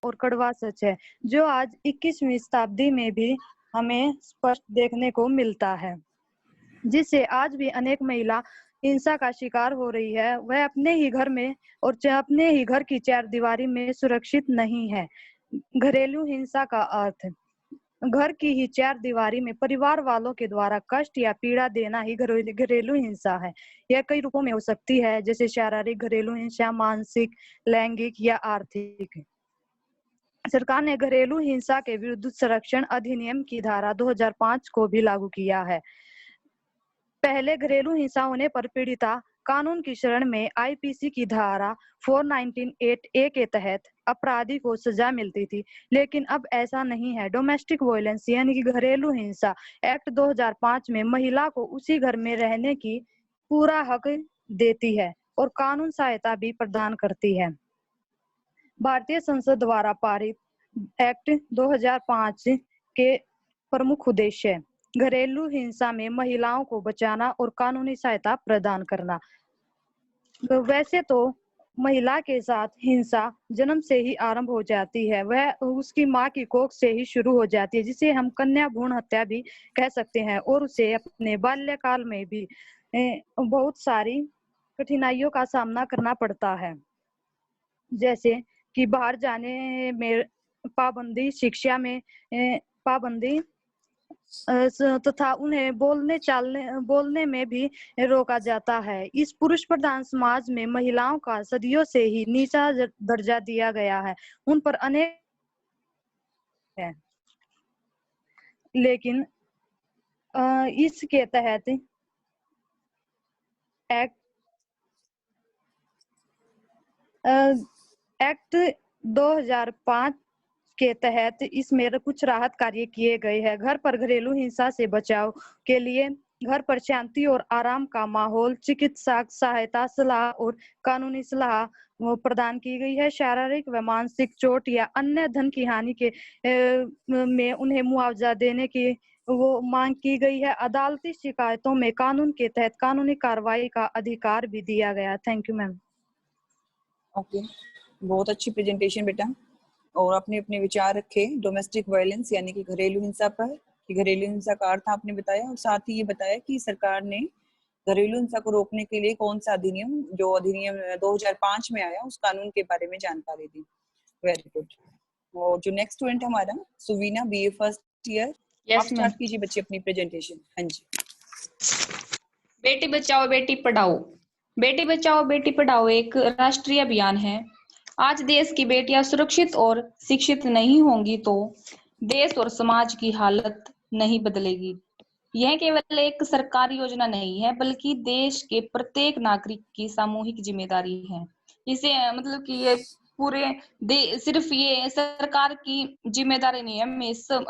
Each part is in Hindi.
और कड़वा सच है, जो आज 21वीं शताब्दी में भी हमें स्पष्ट देखने को मिलता है, जिससे आज भी अनेक महिला हिंसा का शिकार हो रही है। वह अपने ही घर में और अपने ही घर की चार दीवारी में सुरक्षित नहीं है। घरेलू हिंसा का अर्थ घर की ही चार दीवारी में परिवार वालों के द्वारा कष्ट या पीड़ा देना ही घरेलू हिंसा है। यह कई रूपों में हो सकती है, जैसे शारीरिक घरेलू हिंसा, मानसिक, लैंगिक या आर्थिक। सरकार ने घरेलू हिंसा के विरुद्ध संरक्षण अधिनियम की धारा 2005 को भी लागू किया है। पहले घरेलू हिंसा होने पर पीड़िता कानून की शरण में आईपीसी की धारा 419(8)A के तहत अपराधी को सजा मिलती थी, लेकिन अब ऐसा नहीं है। डोमेस्टिक वायलेंस यानी कि घरेलू हिंसा एक्ट 2005 में महिला को उसी घर में रहने की पूरा हक देती है और कानून सहायता भी प्रदान करती है। भारतीय संसद द्वारा पारित एक्ट 2005 के प्रमुख उद्देश्य घरेलू हिंसा में महिलाओं को बचाना और कानूनी सहायता प्रदान करना। वैसे तो महिला के साथ हिंसा जन्म से ही आरंभ हो जाती है, वह उसकी माँ की कोख से ही शुरू हो जाती है, जिसे हम कन्या भ्रूण हत्या भी कह सकते हैं, और उसे अपने बाल्यकाल में भी बहुत सारी कठिनाइयों का सामना करना पड़ता है, जैसे कि बाहर जाने में पाबंदी, शिक्षा में पाबंदी तथा उन्हें बोलने में भी रोका जाता है। इस पुरुष प्रधान समाज में महिलाओं का सदियों से ही नीचा दर्जा दिया गया है, उन पर अनेक है। लेकिन इसके तहत एक्ट 2005 के तहत इसमें कुछ राहत कार्य किए गए हैं। घर पर घरेलू हिंसा से बचाव के लिए घर पर शांति और आराम का माहौल, चिकित्सा सहायता, सलाह और कानूनी सलाह प्रदान की गई है। शारीरिक व मानसिक चोट या अन्य धन की हानि के में उन्हें मुआवजा देने की वो मांग की गई है। अदालती शिकायतों में कानून के तहत कानूनी कार्रवाई का अधिकार भी दिया गया। Thank you ma'am. ओके, बहुत अच्छी प्रेजेंटेशन बेटा, और आपने अपने विचार रखे डोमेस्टिक वायलेंस यानी कि घरेलू हिंसा पर, कि घरेलू हिंसा का अर्थ आपने बताया, और साथ ही ये बताया कि सरकार ने घरेलू हिंसा को रोकने के लिए कौन सा अधिनियम, जो अधिनियम 2005 में आया, उस कानून के बारे में जानकारी दी। Very good. और जो नेक्स्ट स्टूडेंट हमारा सुवीना, बीए फर्स्ट ईयर, आप स्टार्ट कीजिए बच्चे अपनी प्रेजेंटेशन। हाँ जी। बेटी बचाओ बेटी पढ़ाओ। बेटी बचाओ बेटी पढ़ाओ एक राष्ट्रीय अभियान है। आज देश की बेटियां सुरक्षित और शिक्षित नहीं होंगी तो देश और समाज की हालत नहीं बदलेगी। यह केवल एक सरकारी योजना नहीं है, बल्कि देश के प्रत्येक नागरिक की सामूहिक जिम्मेदारी है। इसे मतलब कि ये पूरे सिर्फ ये सरकार की जिम्मेदारी नहीं है,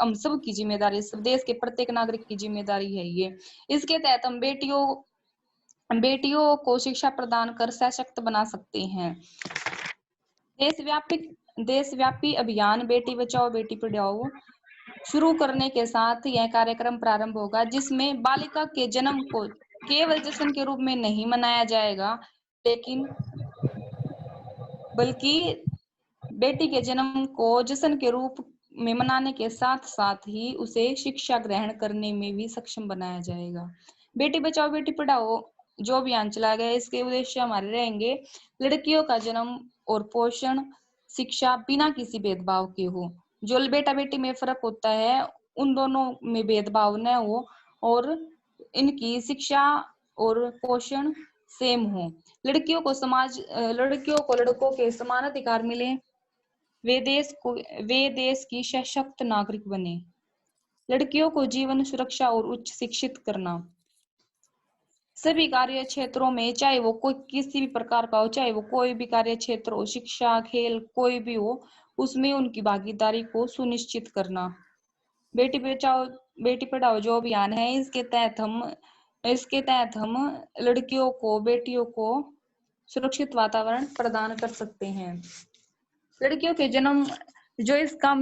हम सब की जिम्मेदारी, सब देश के प्रत्येक नागरिक की जिम्मेदारी है ये। इसके तहत हम बेटियों को शिक्षा प्रदान कर सशक्त बना सकते हैं। देशव्यापी अभियान बेटी बचाओ बेटी पढ़ाओ शुरू करने के साथ यह कार्यक्रम प्रारंभ होगा, जिसमें बालिका के जन्म को केवल जश्न के रूप में नहीं मनाया जाएगा, लेकिन बल्कि बेटी के जन्म को जश्न के रूप में मनाने के साथ साथ ही उसे शिक्षा ग्रहण करने में भी सक्षम बनाया जाएगा। बेटी बचाओ बेटी पढ़ाओ जो अभियान चलाया गया, इसके उद्देश्य हमारे रहेंगे लड़कियों का जन्म और पोषण शिक्षा बिना किसी भेदभाव के हो। जो बेटा बेटी में फर्क होता है उन दोनों में भेदभाव न हो और इनकी शिक्षा और पोषण सेम हो। लड़कियों को लड़कों के समान अधिकार मिले। वे देश की सशक्त नागरिक बने। लड़कियों को जीवन सुरक्षा और उच्च शिक्षित करना। सभी कार्य क्षेत्रों में, चाहे वो कोई किसी भी प्रकार का हो, चाहे वो कोई भी कार्य क्षेत्र हो, शिक्षा, खेल, कोई भी हो, उसमें उनकी भागीदारी को सुनिश्चित करना। बेटी बचाओ बेटी पढ़ाओ जो अभियान है, इसके तहत हम लड़कियों को, बेटियों को सुरक्षित वातावरण प्रदान कर सकते हैं। लड़कियों के जन्म जो इस काम